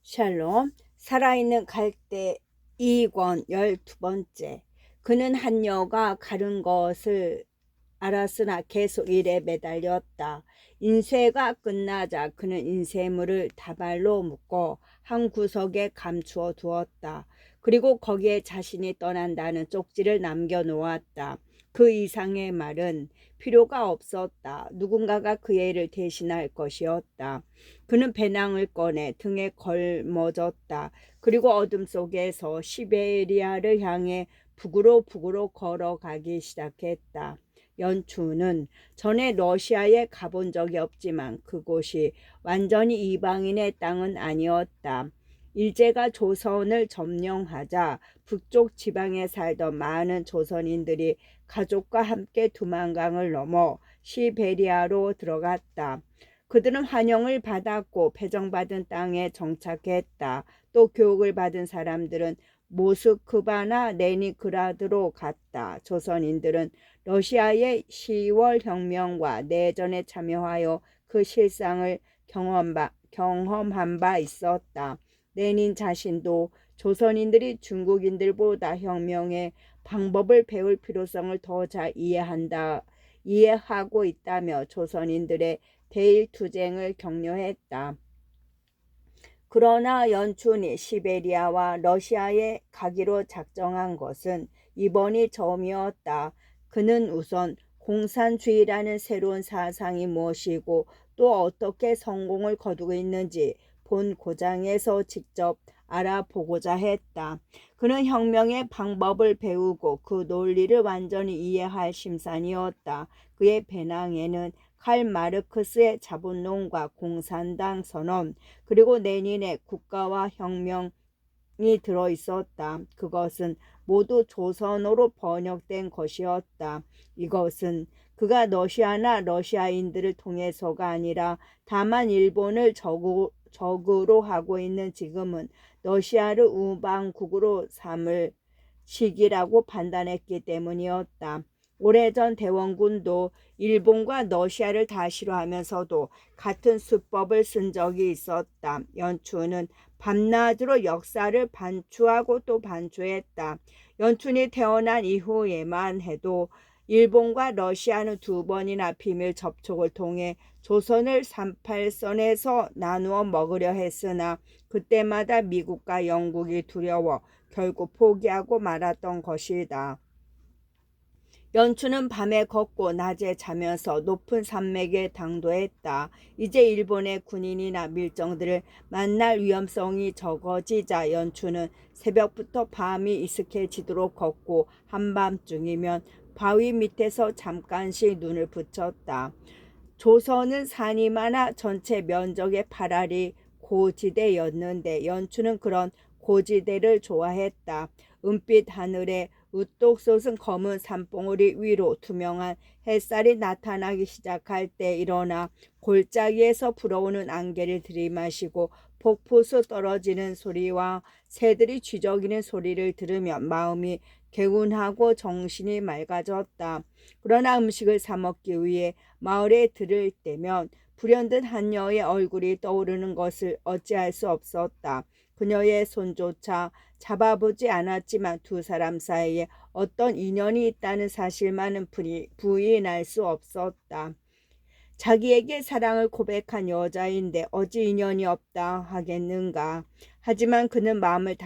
샬롬. 살아있는 갈대 2권 12번째. 그는 한 여가 가른 것을 알았으나 계속 일에 매달렸다. 인쇄가 끝나자 그는 인쇄물을 다발로 묶어 한 구석에 감추어 두었다. 그리고 거기에 자신이 떠난다는 쪽지를 남겨놓았다. 그 이상의 말은 필요가 없었다. 누군가가 그의 일을 대신할 것이었다. 그는 배낭을 꺼내 등에 걸머졌다. 그리고 어둠 속에서 시베리아를 향해 북으로 걸어가기 시작했다. 연추는 전에 러시아에 가본 적이 없지만 그곳이 완전히 이방인의 땅은 아니었다. 일제가 조선을 점령하자 북쪽 지방에 살던 많은 조선인들이 가족과 함께 두만강을 넘어 시베리아로 들어갔다. 그들은 환영을 받았고 배정받은 땅에 정착했다. 또 교육을 받은 사람들은 모스크바나 레니그라드로 갔다. 조선인들은 러시아의 10월 혁명과 내전에 참여하여 그 실상을 경험한 바 있었다. 레닌 자신도 조선인들이 중국인들보다 혁명의 방법을 배울 필요성을 더 잘 이해하고 있다며 조선인들의 대일투쟁을 격려했다. 그러나 연춘이 시베리아와 러시아에 가기로 작정한 것은 이번이 처음이었다. 그는 우선 공산주의라는 새로운 사상이 무엇이고 또 어떻게 성공을 거두고 있는지 본 고장에서 직접 알아보고자 했다. 그는 혁명의 방법을 배우고 그 논리를 완전히 이해할 심산이었다. 그의 배낭에는 칼 마르크스의 자본론과 공산당 선언 그리고 레닌의 국가와 혁명이 들어있었다. 그것은 모두 조선어로 번역된 것이었다. 이것은 그가 러시아나 러시아인들을 통해서가 아니라 다만 일본을 적으로 하고 있는 지금은 러시아를 우방국으로 삼을 시기라고 판단했기 때문이었다. 오래전 대원군도 일본과 러시아를 다 싫어하면서도 같은 수법을 쓴 적이 있었다. 연춘은 밤낮으로 역사를 반추하고 또 반추했다. 연춘이 태어난 이후에만 해도 일본과 러시아는 2번이나 비밀 접촉을 통해 조선을 38선에서 나누어 먹으려 했으나 그때마다 미국과 영국이 두려워 결국 포기하고 말았던 것이다. 연춘은 밤에 걷고 낮에 자면서 높은 산맥에 당도했다. 이제 일본의 군인이나 밀정들을 만날 위험성이 적어지자 연춘은 새벽부터 밤이 이슥해지도록 걷고 한밤중이면 바위 밑에서 잠깐씩 눈을 붙였다. 조선은 산이 많아 전체 면적의 8할이 고지대였는데 연춘은 그런 고지대를 좋아했다. 은빛 하늘에 우뚝 솟은 검은 산봉우리 위로 투명한 햇살이 나타나기 시작할 때 일어나 골짜기에서 불어오는 안개를 들이마시고 폭포수 떨어지는 소리와 새들이 쥐저기는 소리를 들으면 마음이 개운하고 정신이 맑아졌다. 그러나 음식을 사 먹기 위해 마을에 들을 때면 불현듯 한 여의 얼굴이 떠오르는 것을 어찌할 수 없었다. 그녀의 손조차 잡아보지 않았지만 두 사람 사이에 어떤 인연이 있다는 사실만은 부인할 수 없었다. 자기에게 사랑을 고백한 여자인데 어찌 인연이 없다 하겠는가. 하지만 그는 마음을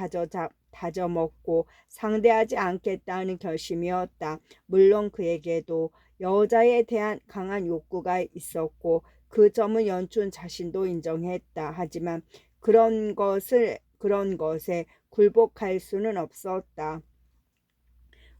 다져먹고 상대하지 않겠다는 결심이었다. 물론 그에게도 여자에 대한 강한 욕구가 있었고 그 점은 연춘 자신도 인정했다. 하지만 그런 것에 굴복할 수는 없었다.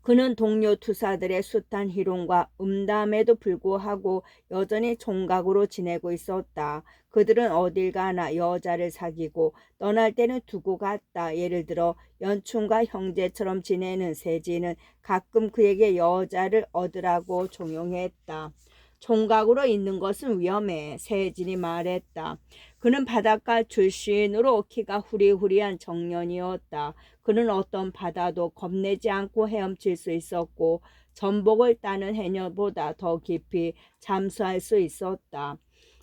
그는 동료 투사들의 숱한 희롱과 음담에도 불구하고 여전히 총각으로 지내고 있었다. 그들은 어딜 가나 여자를 사귀고 떠날 때는 두고 갔다. 예를 들어 연춘과 형제처럼 지내는 세진은 가끔 그에게 여자를 얻으라고 종용했다. 총각으로 있는 것은 위험해, 세진이 말했다. 그는 바닷가 출신으로 키가 후리후리한 청년이었다. 그는 어떤 바다도 겁내지 않고 헤엄칠 수 있었고 전복을 따는 해녀보다 더 깊이 잠수할 수 있었다.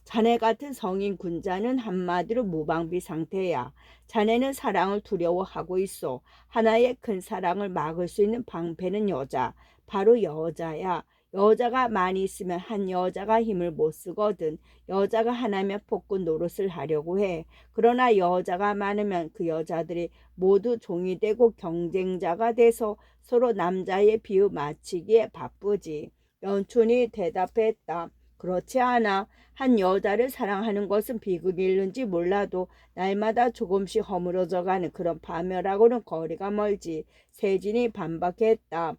자네 같은 성인 군자는 한마디로 무방비 상태야. 자네는 사랑을 두려워하고 있어. 하나의 큰 사랑을 막을 수 있는 방패는 여자. 바로 여자야. 여자가 많이 있으면 한 여자가 힘을 못 쓰거든. 여자가 하나면 폭군 노릇을 하려고 해. 그러나 여자가 많으면 그 여자들이 모두 종이 되고 경쟁자가 돼서 서로 남자의 비유 맞추기에 바쁘지. 연춘이 대답했다. 그렇지 않아. 한 여자를 사랑하는 것은 비극일는지 몰라도 날마다 조금씩 허물어져가는 그런 파멸하고는 거리가 멀지. 세진이 반박했다.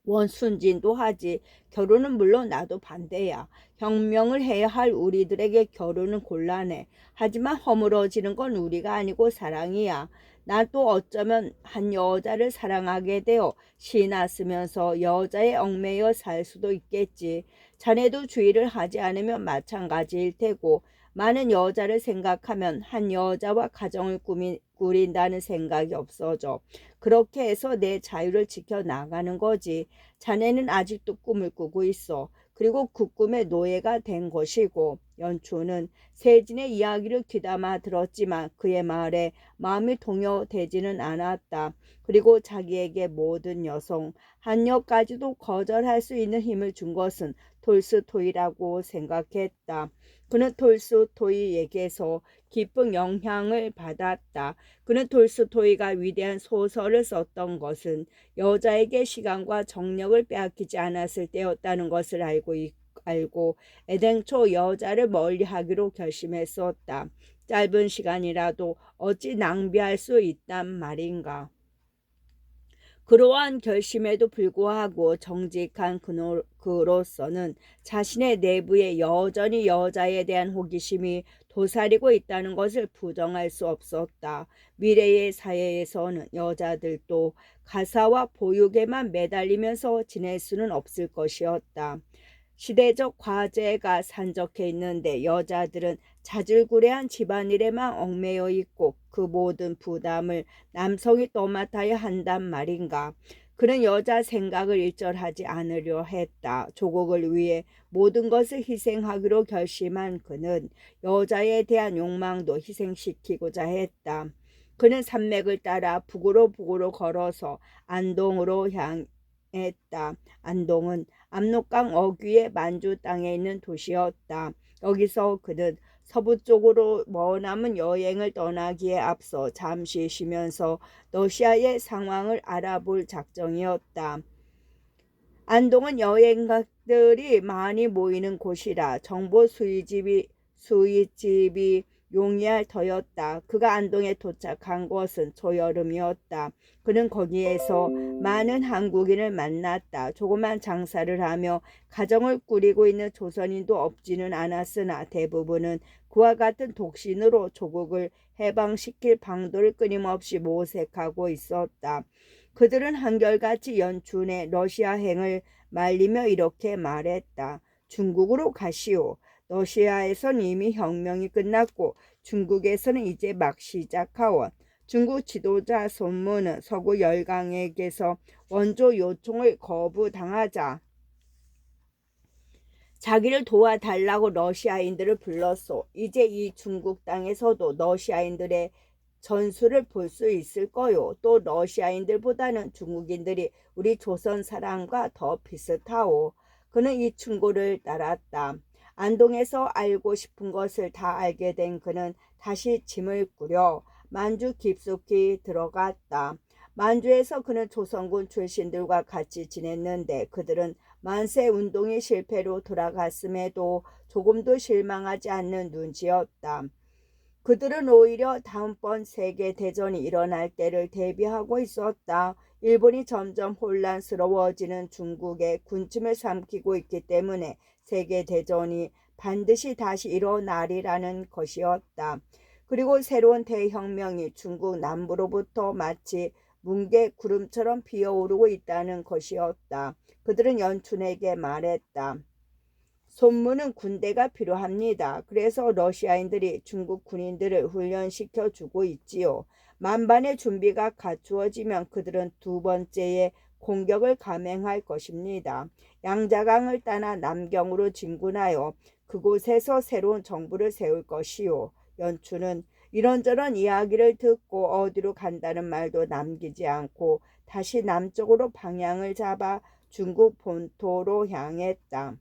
원순진도 하지. 결혼은 물론 나도 반대야. 혁명을 해야 할 우리들에게 결혼은 곤란해. 하지만 허물어지는 건 우리가 아니고 사랑이야. 난 또 어쩌면 한 여자를 사랑하게 되어 시나 쓰면서 여자에 얽매여 살 수도 있겠지. 자네도 주의를 하지 않으면 마찬가지일 테고 많은 여자를 생각하면 한 여자와 가정을 꾸린다는 생각이 없어져. 그렇게 해서 내 자유를 지켜나가는 거지. 자네는 아직도 꿈을 꾸고 있어. 그리고 그 꿈의 노예가 된 것이고. 연초는 세진의 이야기를 귀담아 들었지만 그의 말에 마음이 동요되지는 않았다. 그리고 자기에게 모든 여성, 한여까지도 거절할 수 있는 힘을 준 것은 톨스토이라고 생각했다. 그는 톨스토이에게서 깊은 영향을 받았다. 그는 톨스토이가 위대한 소설을 썼던 것은 여자에게 시간과 정력을 빼앗기지 않았을 때였다는 것을 알고 애당초 여자를 멀리하기로 결심했었다. 짧은 시간이라도 어찌 낭비할 수 있단 말인가. 그러한 결심에도 불구하고 정직한 그로서는 자신의 내부에 여전히 여자에 대한 호기심이 도사리고 있다는 것을 부정할 수 없었다. 미래의 사회에서는 여자들도 가사와 보육에만 매달리면서 지낼 수는 없을 것이었다. 시대적 과제가 산적해 있는데 여자들은 자질구레한 집안일에만 얽매여 있고 그 모든 부담을 남성이 떠맡아야 한단 말인가. 그는 여자 생각을 일절하지 않으려 했다. 조국을 위해 모든 것을 희생하기로 결심한 그는 여자에 대한 욕망도 희생시키고자 했다. 그는 산맥을 따라 북으로 걸어서 안동으로 향했다. 안동은 압록강 어귀의 만주 땅에 있는 도시였다. 여기서 그는 서부 쪽으로 머나먼 여행을 떠나기에 앞서 잠시 쉬면서 러시아의 상황을 알아볼 작정이었다. 안동은 여행객들이 많이 모이는 곳이라 정보 수집이 용이할 터였다. 그가 안동에 도착한 것은 초여름이었다. 그는 거기에서 많은 한국인을 만났다. 조그만 장사를 하며 가정을 꾸리고 있는 조선인도 없지는 않았으나 대부분은 그와 같은 독신으로 조국을 해방시킬 방도를 끊임없이 모색하고 있었다. 그들은 한결같이 연춘의 러시아행을 말리며 이렇게 말했다. 중국으로 가시오. 러시아에선 이미 혁명이 끝났고 중국에서는 이제 막 시작하원. 중국 지도자 손문은 서구 열강에게서 원조 요청을 거부당하자 자기를 도와달라고 러시아인들을 불렀소. 이제 이 중국 땅에서도 러시아인들의 전술을 볼 수 있을 거요. 또 러시아인들보다는 중국인들이 우리 조선 사람과 더 비슷하오. 그는 이 충고를 따랐다. 안동에서 알고 싶은 것을 다 알게 된 그는 다시 짐을 꾸려 만주 깊숙이 들어갔다. 만주에서 그는 조선군 출신들과 같이 지냈는데 그들은 만세 운동의 실패로 돌아갔음에도 조금도 실망하지 않는 눈치였다. 그들은 오히려 다음번 세계대전이 일어날 때를 대비하고 있었다. 일본이 점점 혼란스러워지는 중국에 군침을 삼키고 있기 때문에 세계대전이 반드시 다시 일어나리라는 것이었다. 그리고 새로운 대혁명이 중국 남부로부터 마치 뭉게 구름처럼 피어오르고 있다는 것이었다. 그들은 연춘에게 말했다. 손문은 군대가 필요합니다. 그래서 러시아인들이 중국 군인들을 훈련시켜 주고 있지요. 만반의 준비가 갖추어지면 그들은 두 번째의 공격을 감행할 것입니다. 양자강을 따라 남경으로 진군하여 그곳에서 새로운 정부를 세울 것이요. 연춘은 이런저런 이야기를 듣고 어디로 간다는 말도 남기지 않고 다시 남쪽으로 방향을 잡아 중국 본토로 향했다.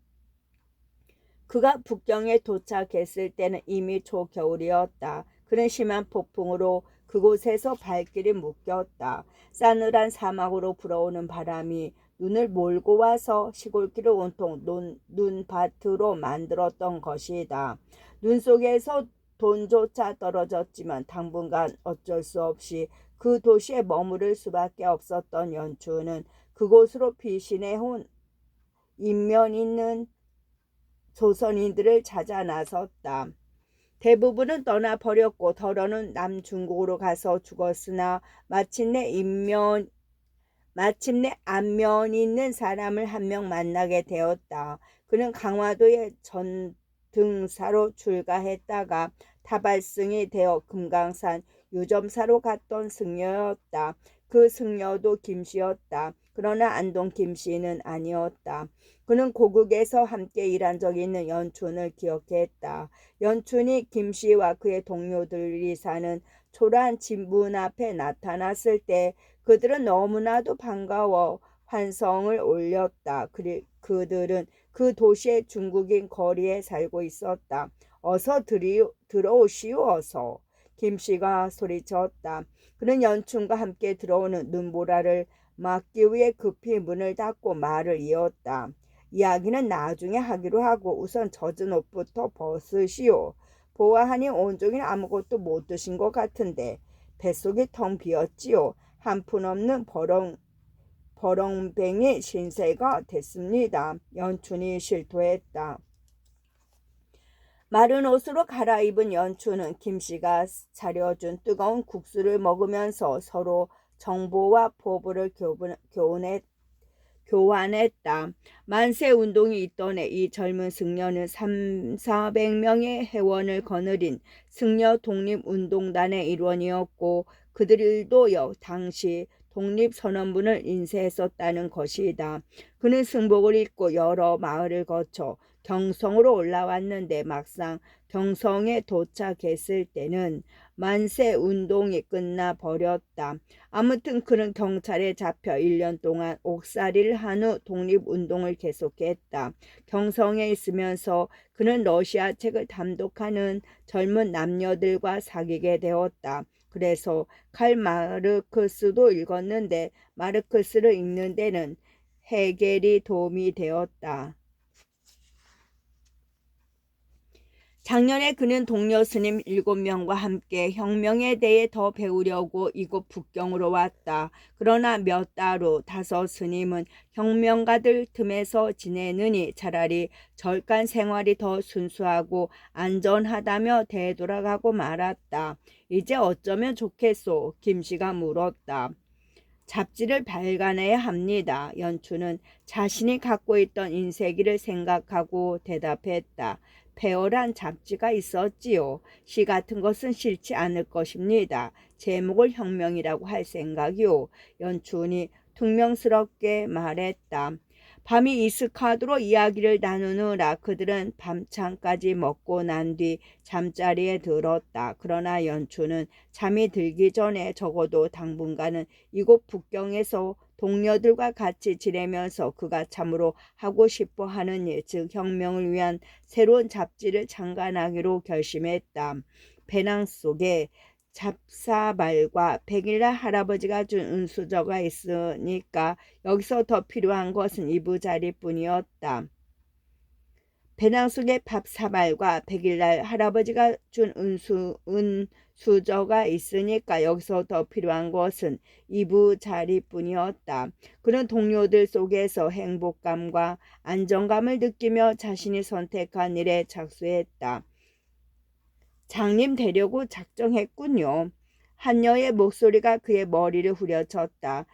그가 북경에 도착했을 때는 이미 초겨울이었다. 그는 심한 폭풍으로 그곳에서 발길이 묶였다. 싸늘한 사막으로 불어오는 바람이 눈을 몰고 와서 시골길을 온통 눈밭으로 만들었던 것이다. 눈 속에서 돈조차 떨어졌지만 당분간 어쩔 수 없이 그 도시에 머무를 수밖에 없었던 연추는 그곳으로 피신해온 인면 있는 조선인들을 찾아 나섰다. 대부분은 떠나버렸고 더러는 남중국으로 가서 죽었으나 마침내 안면 있는 사람을 한 명 만나게 되었다. 그는 강화도에 전등사로 출가했다가 타발승이 되어 금강산 유점사로 갔던 승려였다. 그 승려도 김씨였다. 그러나 안동 김씨는 아니었다. 그는 고국에서 함께 일한 적이 있는 연춘을 기억했다. 연춘이 김씨와 그의 동료들이 사는 초라한 집 문 앞에 나타났을 때 그들은 너무나도 반가워 환성을 올렸다. 그들은 그 도시의 중국인 거리에 살고 있었다. 어서 들어오시오 어서. 김씨가 소리쳤다. 그는 연춘과 함께 들어오는 눈보라를 막기 위해 급히 문을 닫고 말을 이었다. 이야기는 나중에 하기로 하고 우선 젖은 옷부터 벗으시오. 보아하니 온종일 아무것도 못 드신 것 같은데 뱃속이 텅 비었지요. 한푼없는 버렁뱅이 신세가 됐습니다. 연춘이 실토했다. 마른 옷으로 갈아입은 연춘은 김씨가 차려준 뜨거운 국수를 먹으면서 서로 정보와 포부를 교환했다. 만세 운동이 있던 해 이 젊은 승려는 300~400명의 회원을 거느린 승려 독립운동단의 일원이었고 그들도 당시 독립선언문을 인쇄했었다는 것이다. 그는 승복을 입고 여러 마을을 거쳐 경성으로 올라왔는데 막상 경성에 도착했을 때는 만세 운동이 끝나 버렸다. 아무튼 그는 경찰에 잡혀 1년 동안 옥살이를 한 후 독립운동을 계속했다. 경성에 있으면서 그는 러시아 책을 담독하는 젊은 남녀들과 사귀게 되었다. 그래서 칼 마르크스도 읽었는데 마르크스를 읽는 데는 헤겔이 도움이 되었다. 작년에 그는 동료 스님 7명과 함께 혁명에 대해 더 배우려고 이곳 북경으로 왔다. 그러나 몇 달 후 5 스님은 혁명가들 틈에서 지내느니 차라리 절간 생활이 더 순수하고 안전하다며 되돌아가고 말았다. 이제 어쩌면 좋겠소? 김씨가 물었다. 잡지를 발간해야 합니다. 연춘은 자신이 갖고 있던 인쇄기를 생각하고 대답했다. 폐허란 잡지가 있었지요. 시 같은 것은 싫지 않을 것입니다. 제목을 혁명이라고 할 생각이요. 연춘이 퉁명스럽게 말했다. 밤이 이스카드로 이야기를 나누느라 그들은 밤참까지 먹고 난 뒤 잠자리에 들었다. 그러나 연춘은 잠이 들기 전에 적어도 당분간은 이곳 북경에서 동료들과 같이 지내면서 그가 참으로 하고 싶어 하는 일, 즉 혁명을 위한 새로운 잡지를 창간하기로 결심했다. 배낭 속에 잡사발과 백일날 할아버지가 준 은수저가 있으니까 여기서 더 필요한 것은 이부자리뿐이었다. 배낭 속에 밥사발과 백일날 할아버지가 준 은수저가 있으니까 여기서 더 필요한 것은 이부자리뿐이었다. 그는 동료들 속에서 행복감과 안정감을 느끼며 자신이 선택한 일에 착수했다. 장님 되려고 작정했군요. 한여의 목소리가 그의 머리를 후려쳤다.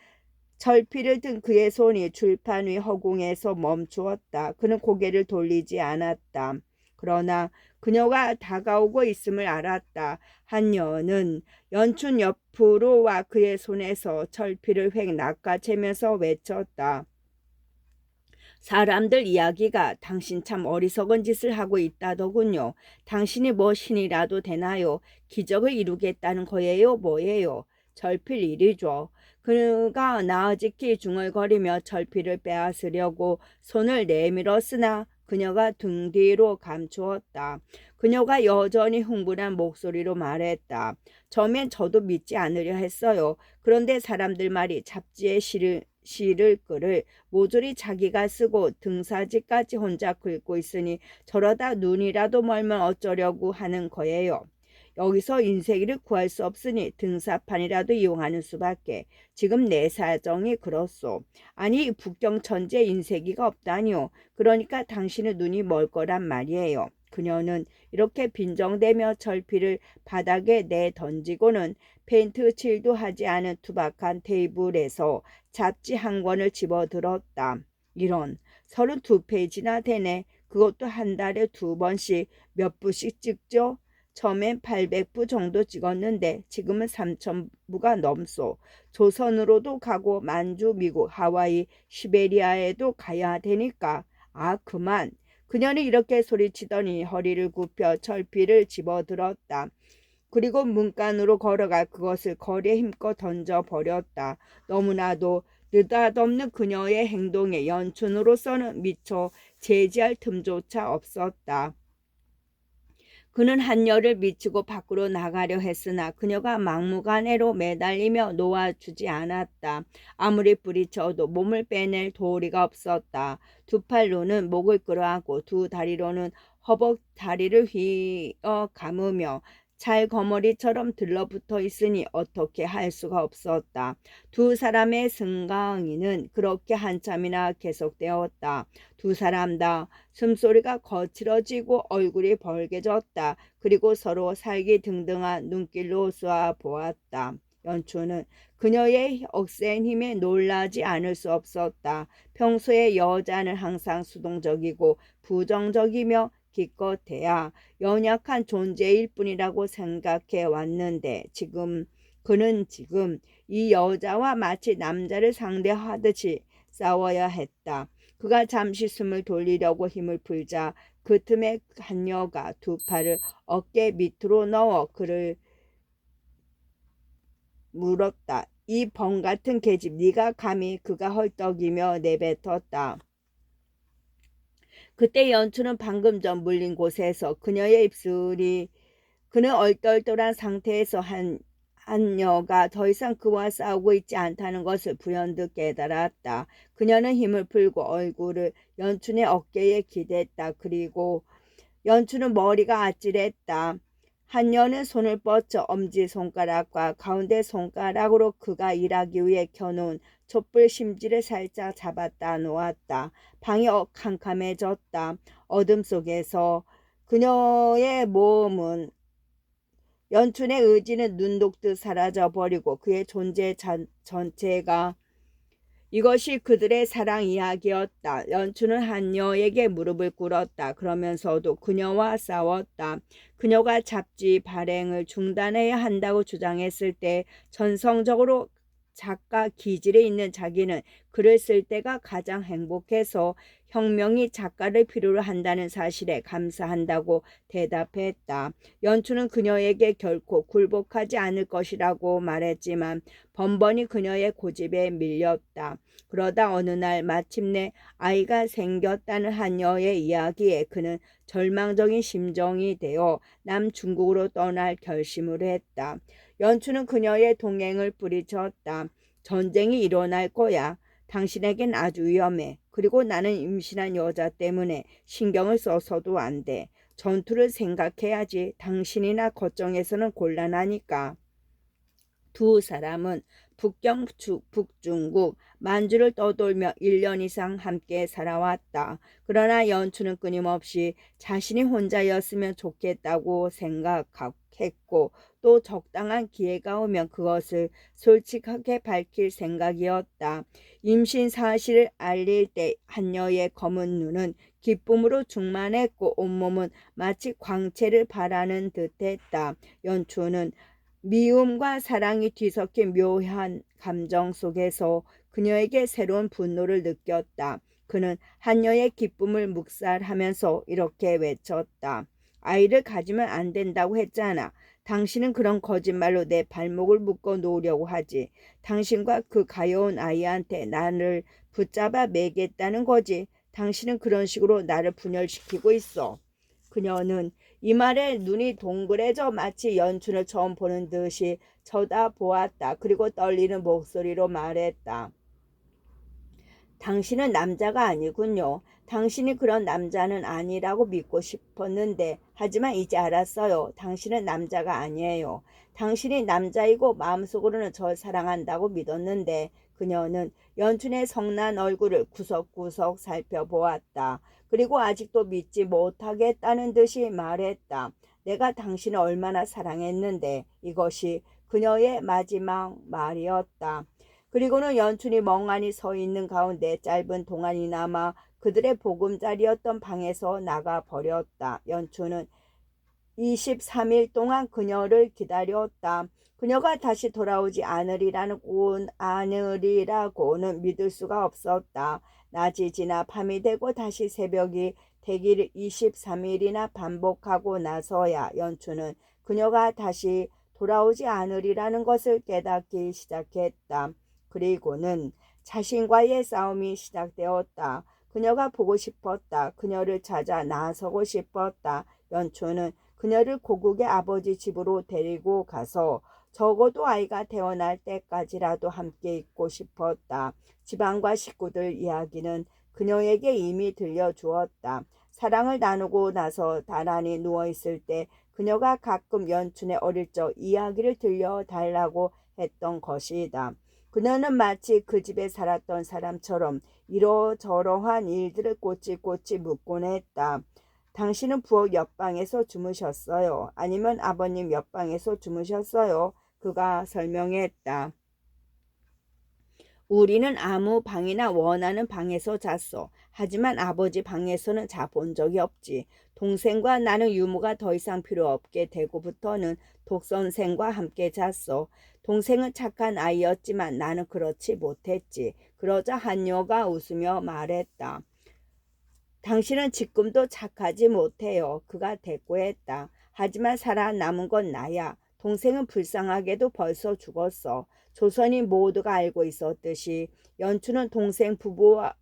철피를 든 그의 손이 줄판 위 허공에서 멈추었다. 그는 고개를 돌리지 않았다. 그러나 그녀가 다가오고 있음을 알았다. 한여는 연춘 옆으로 와 그의 손에서 철피를 획 낚아채면서 외쳤다. 사람들 이야기가 당신 참 어리석은 짓을 하고 있다더군요. 당신이 뭐 신이라도 되나요? 기적을 이루겠다는 거예요? 뭐예요? 절필 일이죠. 그가 나아지키 중얼거리며 절필을 빼앗으려고 손을 내밀었으나 그녀가 등 뒤로 감추었다. 그녀가 여전히 흥분한 목소리로 말했다. 처음엔 저도 믿지 않으려 했어요. 그런데 사람들 말이 잡지에 실을 글을 모조리 자기가 쓰고 등사지까지 혼자 긁고 있으니 저러다 눈이라도 멀면 어쩌려고 하는 거예요. 여기서 인쇄기를 구할 수 없으니 등사판이라도 이용하는 수밖에. 지금 내 사정이 그렇소. 아니 북경 천지에 인쇄기가 없다니요. 그러니까 당신의 눈이 멀 거란 말이에요. 그녀는 이렇게 빈정대며 절필을 바닥에 내던지고는 페인트 칠도 하지 않은 투박한 테이블에서 잡지 한 권을 집어들었다. 이런 32페이지나 되네. 그것도 한 달에 2번씩 몇 부씩 찍죠? 처음엔 800부 정도 찍었는데 지금은 3000부가 넘소. 조선으로도 가고 만주, 미국, 하와이, 시베리아에도 가야 되니까. 아 그만. 그녀는 이렇게 소리치더니 허리를 굽혀 철피를 집어들었다. 그리고 문간으로 걸어가 그것을 거리에 힘껏 던져버렸다. 너무나도 느닷없는 그녀의 행동에 연춘으로서는 미처 제지할 틈조차 없었다. 그는 한여를 미치고 밖으로 나가려 했으나 그녀가 막무가내로 매달리며 놓아주지 않았다. 아무리 부리쳐도 몸을 빼낼 도리가 없었다. 두 팔로는 목을 끌어안고 두 다리로는 허벅 다리를 휘어 감으며 찰거머리처럼 들러붙어 있으니 어떻게 할 수가 없었다. 두 사람의 승강이는 그렇게 한참이나 계속되었다. 두 사람 다 숨소리가 거칠어지고 얼굴이 벌개졌다. 그리고 서로 살기등등한 눈길로 쏘아보았다. 연초는 그녀의 억센 힘에 놀라지 않을 수 없었다. 평소에 여자는 항상 수동적이고 부정적이며 기껏해야 연약한 존재일 뿐이라고 생각해 왔는데 그는 지금 이 여자와 마치 남자를 상대하듯이 싸워야 했다. 그가 잠시 숨을 돌리려고 힘을 풀자 그 틈에 한여가 두 팔을 어깨 밑으로 넣어 그를 물었다. 이 범 같은 계집 네가 감히. 그가 헐떡이며 내뱉었다. 그때 연추는 방금 전 물린 곳에서 그녀의 입술이 그는 얼떨떨한 상태에서 한여가 더 이상 그와 싸우고 있지 않다는 것을 불현듯 깨달았다. 그녀는 힘을 풀고 얼굴을 연춘의 어깨에 기댔다. 그리고 연춘은 머리가 아찔했다. 한여는 손을 뻗쳐 엄지손가락과 가운데 손가락으로 그가 일하기 위해 켜놓은 촛불 심지를 살짝 잡았다 놓았다. 방이 캄캄해졌다. 어둠 속에서 그녀의 몸은 연춘의 의지는 눈 녹듯 사라져버리고 그의 존재 전체가 이것이 그들의 사랑 이야기였다. 연춘은 한여에게 무릎을 꿇었다. 그러면서도 그녀와 싸웠다. 그녀가 잡지 발행을 중단해야 한다고 주장했을 때 전성적으로 작가 기질에 있는 자기는 글을 쓸 때가 가장 행복해서 혁명이 작가를 필요로 한다는 사실에 감사한다고 대답했다. 연춘은 그녀에게 결코 굴복하지 않을 것이라고 말했지만 번번이 그녀의 고집에 밀렸다. 그러다 어느 날 마침내 아이가 생겼다는 한여의 이야기에 그는 절망적인 심정이 되어 남중국으로 떠날 결심을 했다. 연춘은 그녀의 동행을 뿌리쳤다. 전쟁이 일어날 거야. 당신에겐 아주 위험해. 그리고 나는 임신한 여자 때문에 신경을 써서도 안 돼. 전투를 생각해야지. 당신이나 걱정해서는 곤란하니까. 두 사람은 북경, 북중국, 만주를 떠돌며 1년 이상 함께 살아왔다. 그러나 연춘은 끊임없이 자신이 혼자였으면 좋겠다고 생각했고 또 적당한 기회가 오면 그것을 솔직하게 밝힐 생각이었다. 임신 사실을 알릴 때 한여의 검은 눈은 기쁨으로 충만했고 온몸은 마치 광채를 발하는 듯했다. 연춘은 미움과 사랑이 뒤섞인 묘한 감정 속에서 그녀에게 새로운 분노를 느꼈다. 그는 한여의 기쁨을 묵살하면서 이렇게 외쳤다. 아이를 가지면 안 된다고 했잖아. 당신은 그런 거짓말로 내 발목을 묶어 놓으려고 하지. 당신과 그 가여운 아이한테 나를 붙잡아 매겠다는 거지. 당신은 그런 식으로 나를 분열시키고 있어. 그녀는 이 말에 눈이 동그래져 마치 연춘을 처음 보는 듯이 쳐다보았다. 그리고 떨리는 목소리로 말했다. 당신은 남자가 아니군요. 당신이 그런 남자는 아니라고 믿고 싶었는데, 하지만 이제 알았어요. 당신은 남자가 아니에요. 당신이 남자이고 마음속으로는 절 사랑한다고 믿었는데, 그녀는 연춘의 성난 얼굴을 구석구석 살펴보았다. 그리고 아직도 믿지 못하겠다는 듯이 말했다. 내가 당신을 얼마나 사랑했는데. 이것이 그녀의 마지막 말이었다. 그리고는 연춘이 멍하니 서 있는 가운데 짧은 동안이 남아 그들의 보금자리였던 방에서 나가 버렸다. 연춘은 23일 동안 그녀를 기다렸다. 그녀가 다시 돌아오지 않으리라고는 믿을 수가 없었다. 낮이 지나 밤이 되고 다시 새벽이 되기를 23일이나 반복하고 나서야 연춘은 그녀가 다시 돌아오지 않으리라는 것을 깨닫기 시작했다. 그리고는 자신과의 싸움이 시작되었다. 그녀가 보고 싶었다. 그녀를 찾아 나서고 싶었다. 연초는 그녀를 고국의 아버지 집으로 데리고 가서 적어도 아이가 태어날 때까지라도 함께 있고 싶었다. 지방과 식구들 이야기는 그녀에게 이미 들려주었다. 사랑을 나누고 나서 나란히 누워있을 때 그녀가 가끔 연춘의 어릴 적 이야기를 들려달라고 했던 것이다. 그녀는 마치 그 집에 살았던 사람처럼 이러저러한 일들을 꼬치꼬치 묻곤 했다. 당신은 부엌 옆방에서 주무셨어요? 아니면 아버님 옆방에서 주무셨어요? 그가 설명했다. 우리는 아무 방이나 원하는 방에서 잤어. 하지만 아버지 방에서는 자본 적이 없지. 동생과 나는 유모가 더 이상 필요 없게 되고부터는 독선생과 함께 잤어. 동생은 착한 아이였지만 나는 그렇지 못했지. 그러자 한여가 웃으며 말했다. 당신은 지금도 착하지 못해요. 그가 대꾸했다. 하지만 살아남은 건 나야. 동생은 불쌍하게도 벌써 죽었어. 조선이 모두가 알고 있었듯이 연춘은 동생 부부와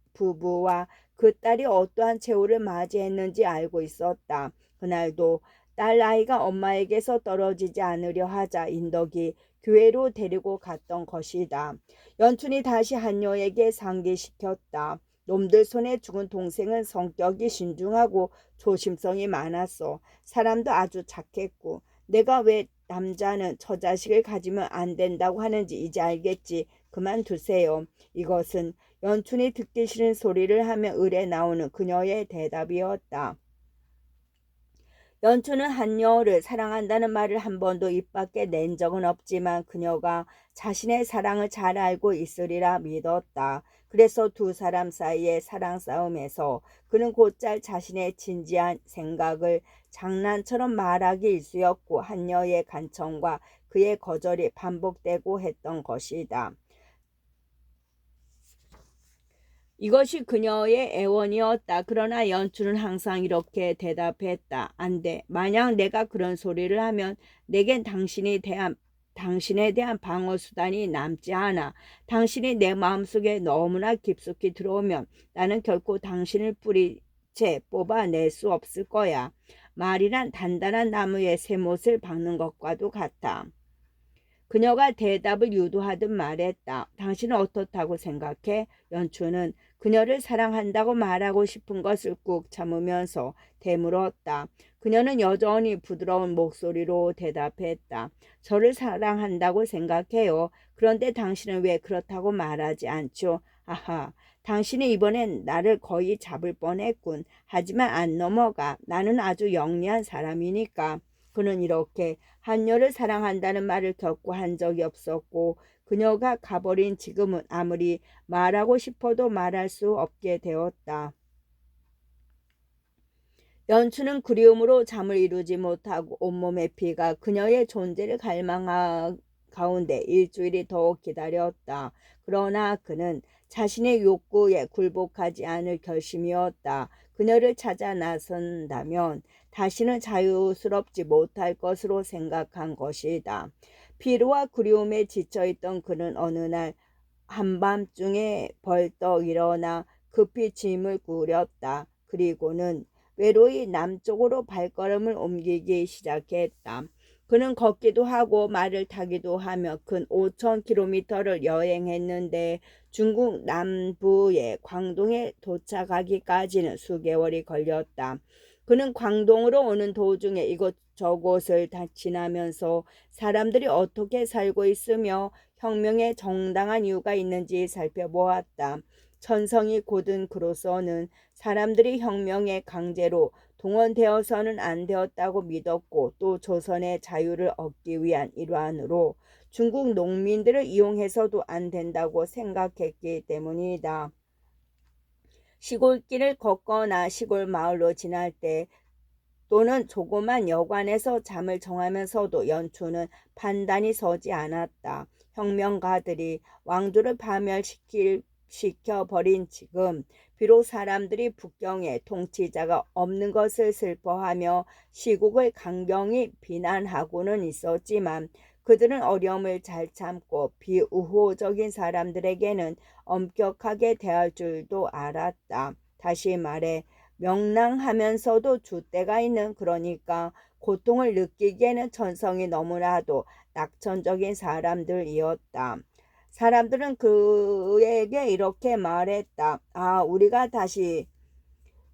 그 딸이 어떠한 최후를 맞이했는지 알고 있었다. 그날도 딸 아이가 엄마에게서 떨어지지 않으려 하자 인덕이 교회로 데리고 갔던 것이다. 연춘이 다시 한여에게 상기시켰다. 놈들 손에 죽은 동생은 성격이 신중하고 조심성이 많았어. 사람도 아주 착했고 내가 왜 남자는 처자식을 가지면 안 된다고 하는지 이제 알겠지. 그만두세요. 이것은 연춘이 듣기 싫은 소리를 하며 을에 나오는 그녀의 대답이었다. 연초는 한여를 사랑한다는 말을 한 번도 입 밖에 낸 적은 없지만 그녀가 자신의 사랑을 잘 알고 있으리라 믿었다. 그래서 두 사람 사이의 사랑 싸움에서 그는 곧잘 자신의 진지한 생각을 장난처럼 말하기 일쑤였고 한여의 간청과 그의 거절이 반복되고 했던 것이다. 이것이 그녀의 애원이었다. 그러나 연춘은 항상 이렇게 대답했다. 안 돼. 만약 내가 그런 소리를 하면 내겐 당신에 대한 방어 수단이 남지 않아. 당신이 내 마음속에 너무나 깊숙이 들어오면 나는 결코 당신을 뿌리채 뽑아낼 수 없을 거야. 말이란 단단한 나무에 쇠못을 박는 것과도 같아. 그녀가 대답을 유도하듯 말했다. 당신은 어떻다고 생각해? 연춘은 그녀를 사랑한다고 말하고 싶은 것을 꾹 참으면서 되물었다. 그녀는 여전히 부드러운 목소리로 대답했다. 저를 사랑한다고 생각해요. 그런데 당신은 왜 그렇다고 말하지 않죠? 아하, 당신이 이번엔 나를 거의 잡을 뻔했군. 하지만 안 넘어가. 나는 아주 영리한 사람이니까. 그는 이렇게 한여를 사랑한다는 말을 겪고 한 적이 없었고 그녀가 가버린 지금은 아무리 말하고 싶어도 말할 수 없게 되었다. 연춘은 그리움으로 잠을 이루지 못하고 온몸의 피가 그녀의 존재를 갈망하고 가운데 일주일이 더 기다렸다. 그러나 그는 자신의 욕구에 굴복하지 않을 결심이었다. 그녀를 찾아 나선다면 다시는 자유스럽지 못할 것으로 생각한 것이다. 피로와 그리움에 지쳐있던 그는 어느 날 한밤중에 벌떡 일어나 급히 짐을 꾸렸다. 그리고는 외로이 남쪽으로 발걸음을 옮기기 시작했다. 그는 걷기도 하고 말을 타기도 하며 근 5,000km를 여행했는데 중국 남부의 광동에 도착하기까지는 수개월이 걸렸다. 그는 광동으로 오는 도중에 이곳저곳을 다 지나면서 사람들이 어떻게 살고 있으며 혁명에 정당한 이유가 있는지 살펴보았다. 천성이 곧은 그로서는 사람들이 혁명에 강제로 동원되어서는 안 되었다고 믿었고 또 조선의 자유를 얻기 위한 일환으로 중국 농민들을 이용해서도 안 된다고 생각했기 때문이다. 시골길을 걷거나 시골 마을로 지날 때 또는 조그만 여관에서 잠을 정하면서도 연초는 판단이 서지 않았다. 혁명가들이 왕조를 파멸시켜버린 지금 비록 사람들이 북경에 통치자가 없는 것을 슬퍼하며 시국을 강경히 비난하고는 있었지만 그들은 어려움을 잘 참고 비우호적인 사람들에게는 엄격하게 대할 줄도 알았다. 다시 말해 명랑하면서도 줏대가 있는, 그러니까 고통을 느끼기에는 천성이 너무나도 낙천적인 사람들이었다. 사람들은 그에게 이렇게 말했다.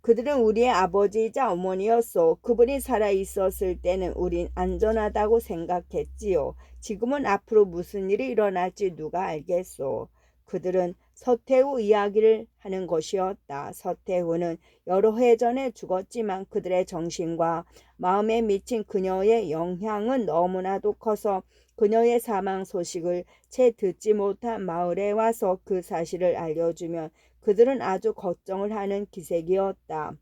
그들은 우리의 아버지이자 어머니였소. 그분이 살아있었을 때는 우린 안전하다고 생각했지요. 지금은 앞으로 무슨 일이 일어날지 누가 알겠소. 그들은 서태후 이야기를 하는 것이었다. 서태후는 여러 해 전에 죽었지만 그들의 정신과 마음에 미친 그녀의 영향은 너무나도 커서 그녀의 사망 소식을 채 듣지 못한 마을에 와서 그 사실을 알려주면 그들은 아주 걱정을 하는 기색이었다.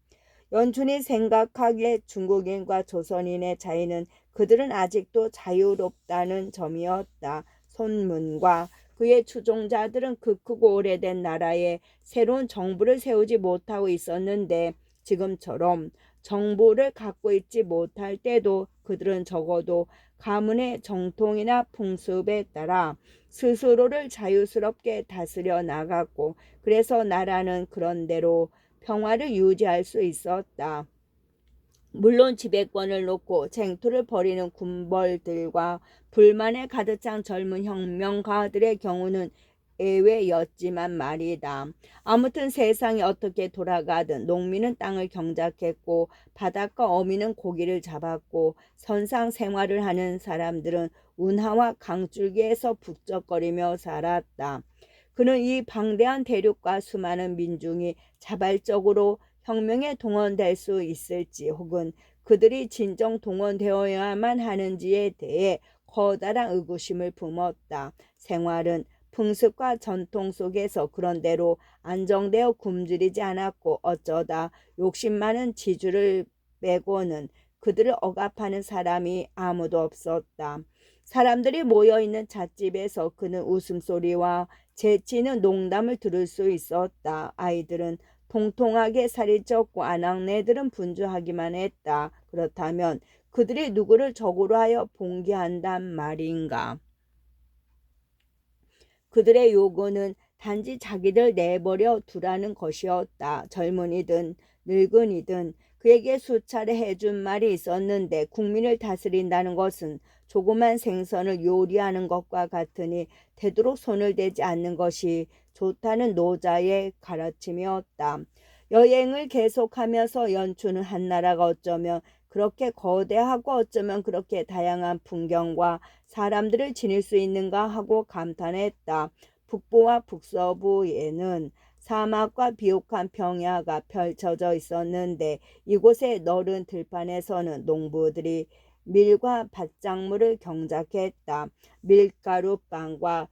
연춘이 생각하기에 중국인과 조선인의 차이는 그들은 아직도 자유롭다는 점이었다. 손문과 그의 추종자들은 그 크고 오래된 나라에 새로운 정부를 세우지 못하고 있었는데 지금처럼 정부를 갖고 있지 못할 때도 그들은 적어도 가문의 정통이나 풍습에 따라 스스로를 자유스럽게 다스려 나갔고 그래서 나라는 그런대로 평화를 유지할 수 있었다. 물론 지배권을 놓고 쟁투를 벌이는 군벌들과 불만에 가득 찬 젊은 혁명가들의 경우는 예외였지만 말이다. 아무튼 세상이 어떻게 돌아가든 농민은 땅을 경작했고 바닷가 어민은 고기를 잡았고 선상 생활을 하는 사람들은 운하와 강줄기에서 북적거리며 살았다. 그는 이 방대한 대륙과 수많은 민중이 자발적으로 혁명에 동원될 수 있을지 혹은 그들이 진정 동원되어야만 하는지에 대해 커다란 의구심을 품었다. 생활은 풍습과 전통 속에서 그런대로 안정되어 굶주리지 않았고 어쩌다 욕심 많은 지주를 빼고는 그들을 억압하는 사람이 아무도 없었다. 사람들이 모여있는 찻집에서 그는 웃음소리와 재치있는 농담을 들을 수 있었다. 아이들은 통통하게 살이 쪘고 아낙네들은 분주하기만 했다. 그렇다면 그들이 누구를 적으로 하여 봉기한단 말인가? 그들의 요구는 단지 자기들 내버려 두라는 것이었다. 젊은이든 늙은이든 그에게 수차례 해준 말이 있었는데 국민을 다스린다는 것은 조그만 생선을 요리하는 것과 같으니 되도록 손을 대지 않는 것이 좋다는 노자의 가르침이었다. 여행을 계속하면서 연춘은 한나라가 어쩌면 그렇게 거대하고 어쩌면 그렇게 다양한 풍경과 사람들을 지닐 수 있는가 하고 감탄했다. 북부와 북서부에는 사막과 비옥한 평야가 펼쳐져 있었는데 이곳의 너른 들판에서는 농부들이 밀과 밭작물을 경작했다. 밀가루빵과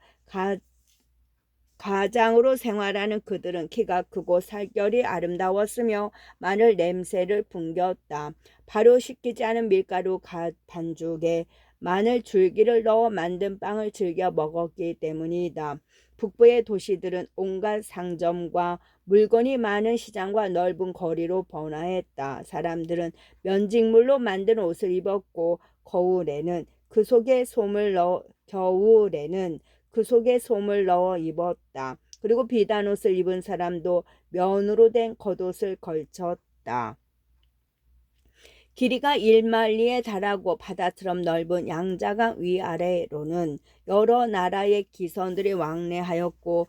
가장으로 생활하는 그들은 키가 크고 살결이 아름다웠으며 마늘 냄새를 풍겼다. 발효시키지 않은 밀가루 반죽에 마늘 줄기를 넣어 만든 빵을 즐겨 먹었기 때문이다. 북부의 도시들은 온갖 상점과 물건이 많은 시장과 넓은 거리로 번화했다. 사람들은 면직물로 만든 옷을 입었고 겨울에는 그 속에 솜을 넣어 입었다. 그리고 비단 옷을 입은 사람도 면으로 된 겉옷을 걸쳤다. 길이가 1마일리에 달하고 바다처럼 넓은 양자강 위아래로는 여러 나라의 기선들이 왕래하였고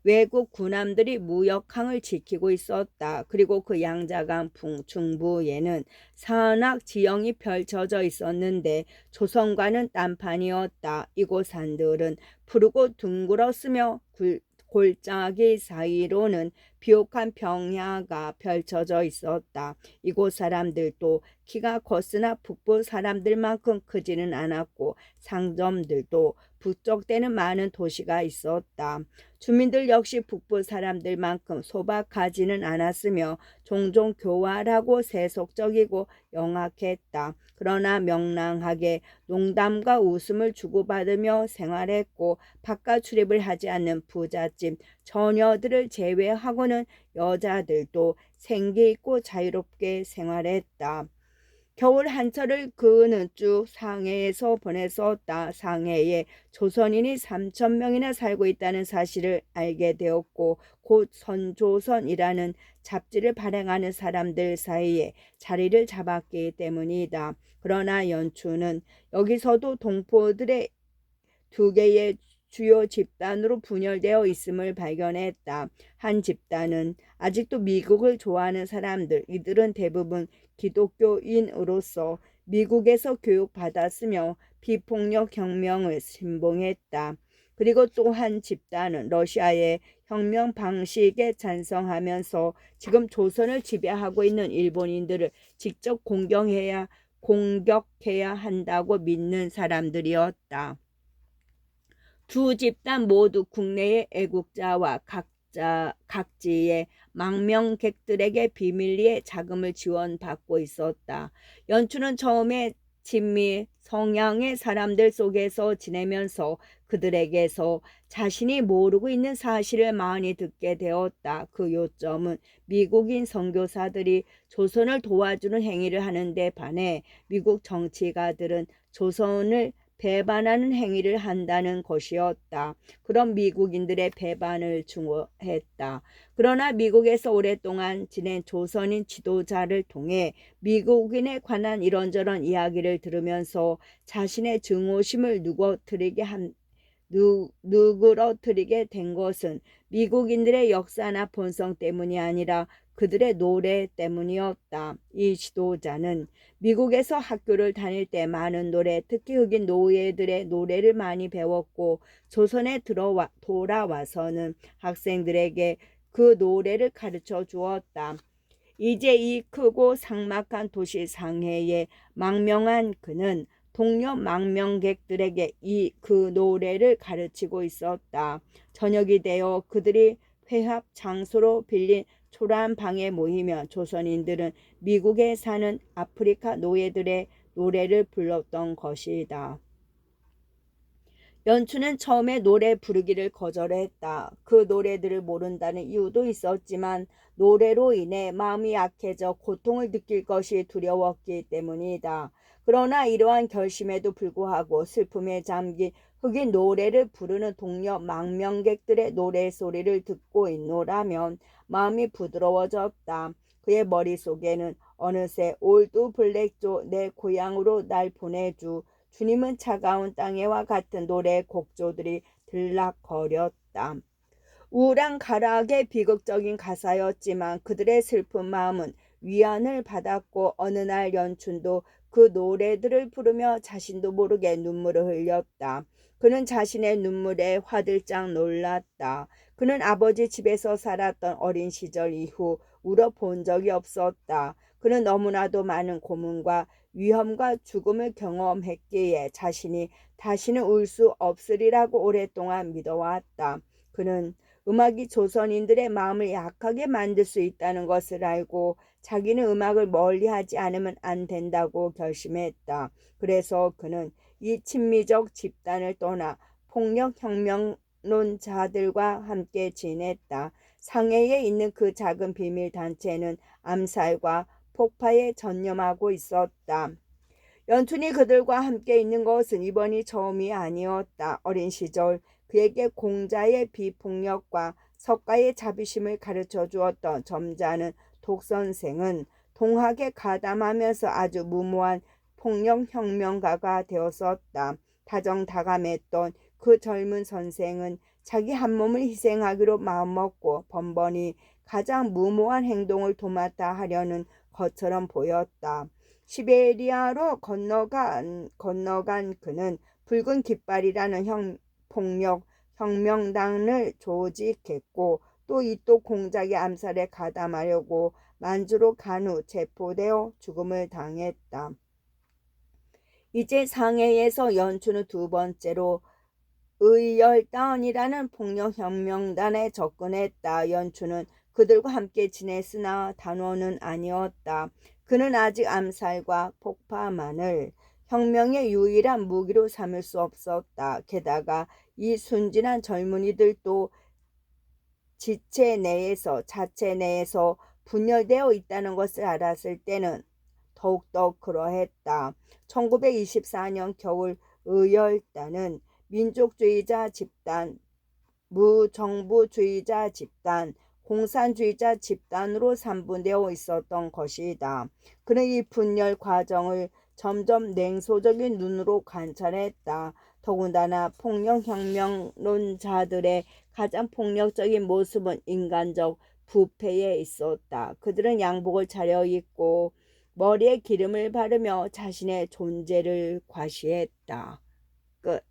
외국 군함들이 무역항을 지키고 있었다. 그리고 그 양자강 중부에는 산악 지형이 펼쳐져 있었는데 조선과는 딴판이었다. 이곳 산들은 푸르고 둥그렇으며 골짜기 사이로는 비옥한 평야가 펼쳐져 있었다. 이곳 사람들도 키가 컸으나 북부 사람들만큼 크지는 않았고 상점들도 북적대는 많은 도시가 있었다. 주민들 역시 북부 사람들만큼 소박하지는 않았으며 종종 교활하고 세속적이고 영악했다. 그러나 명랑하게 농담과 웃음을 주고받으며 생활했고 바깥 출입을 하지 않는 부잣집 처녀들을 제외하고는 여자들도 생기 있고 자유롭게 생활했다. 겨울 한철을 그는 쭉 상해에서 보냈었다. 상해에 조선인이 3,000명이나 살고 있다는 사실을 알게 되었고 곧 선조선이라는 잡지를 발행하는 사람들 사이에 자리를 잡았기 때문이다. 그러나 연추는 여기서도 동포들의 두 개의 주요 집단으로 분열되어 있음을 발견했다. 한 집단은 아직도 미국을 좋아하는 사람들, 이들은 대부분 기독교인으로서 미국에서 교육받았으며 비폭력 혁명을 신봉했다. 그리고 또 한 집단은 러시아의 혁명 방식에 찬성하면서 지금 조선을 지배하고 있는 일본인들을 직접 공격해야 한다고 믿는 사람들이었다. 두 집단 모두 국내의 애국자와 각지의 망명객들에게 비밀리에 자금을 지원받고 있었다. 연추는 처음에 친미 성향의 사람들 속에서 지내면서 그들에게서 자신이 모르고 있는 사실을 많이 듣게 되었다. 그 요점은 미국인 선교사들이 조선을 도와주는 행위를 하는데 반해 미국 정치가들은 조선을 배반하는 행위를 한다는 것이었다. 그런 미국인들의 배반을 중호했다. 그러나 미국에서 오랫동안 지낸 조선인 지도자를 통해 미국인에 관한 이런저런 이야기를 들으면서 자신의 증오심을 누그러뜨리게 된 것은 미국인들의 역사나 본성 때문이 아니라 그들의 노래 때문이었다. 이 지도자는 미국에서 학교를 다닐 때 많은 노래, 특히 흑인 노예들의 노래를 많이 배웠고 조선에 돌아와서는 학생들에게 그 노래를 가르쳐 주었다. 이제 이 크고 삭막한 도시 상해에 망명한 그는 동료 망명객들에게 그 노래를 가르치고 있었다. 저녁이 되어 그들이 회합 장소로 빌린 초라한 방에 모이면 조선인들은 미국에 사는 아프리카 노예들의 노래를 불렀던 것이다. 연추는 처음에 노래 부르기를 거절했다. 그 노래들을 모른다는 이유도 있었지만 노래로 인해 마음이 약해져 고통을 느낄 것이 두려웠기 때문이다. 그러나 이러한 결심에도 불구하고 슬픔에 잠긴 흑인 노래를 부르는 동료 망명객들의 노래소리를 듣고 있노라면 마음이 부드러워졌다. 그의 머릿속에는 어느새 올드 블랙조 내 고향으로 날 보내주 주님은 차가운 땅에와 같은 노래 곡조들이 들락거렸다. 우울한 가락의 비극적인 가사였지만 그들의 슬픈 마음은 위안을 받았고 어느 날 연춘도 그 노래들을 부르며 자신도 모르게 눈물을 흘렸다. 그는 자신의 눈물에 화들짝 놀랐다. 그는 아버지 집에서 살았던 어린 시절 이후 울어본 적이 없었다. 그는 너무나도 많은 고문과 위험과 죽음을 경험했기에 자신이 다시는 울 수 없으리라고 오랫동안 믿어왔다. 그는 음악이 조선인들의 마음을 약하게 만들 수 있다는 것을 알고 자기는 음악을 멀리하지 않으면 안 된다고 결심했다. 그래서 그는 이 친미적 집단을 떠나 폭력혁명론자들과 함께 지냈다. 상해에 있는 그 작은 비밀 단체는 암살과 폭파에 전념하고 있었다. 연춘이 그들과 함께 있는 것은 이번이 처음이 아니었다. 어린 시절 그에게 공자의 비폭력과 석가의 자비심을 가르쳐 주었던 점잖은 독선생은 동학에 가담하면서 아주 무모한 폭력혁명가가 되었었다. 다정다감했던 그 젊은 선생은 자기 한 몸을 희생하기로 마음먹고 번번이 가장 무모한 행동을 도맡아 하려는 것처럼 보였다. 시베리아로 건너간 그는 붉은 깃발이라는 폭력 혁명단을 조직했고 또 이 또 공작의 암살에 가담하려고 만주로 간 후 체포되어 죽음을 당했다. 이제 상해에서 연춘은 두 번째로 의열단이라는 폭력혁명단에 접근했다. 연춘은 그들과 함께 지냈으나 단원은 아니었다. 그는 아직 암살과 폭파만을 혁명의 유일한 무기로 삼을 수 없었다. 게다가 이 순진한 젊은이들도 자체 내에서 분열되어 있다는 것을 알았을 때는 더욱더 그러했다. 1924년 겨울 의열단은 민족주의자 집단, 무정부주의자 집단, 공산주의자 집단으로 삼분되어 있었던 것이다. 그는 이 분열 과정을 점점 냉소적인 눈으로 관찰했다. 더군다나 폭력혁명론자들의 가장 폭력적인 모습은 인간적 부패에 있었다. 그들은 양복을 차려입고 머리에 기름을 바르며 자신의 존재를 과시했다. 끝.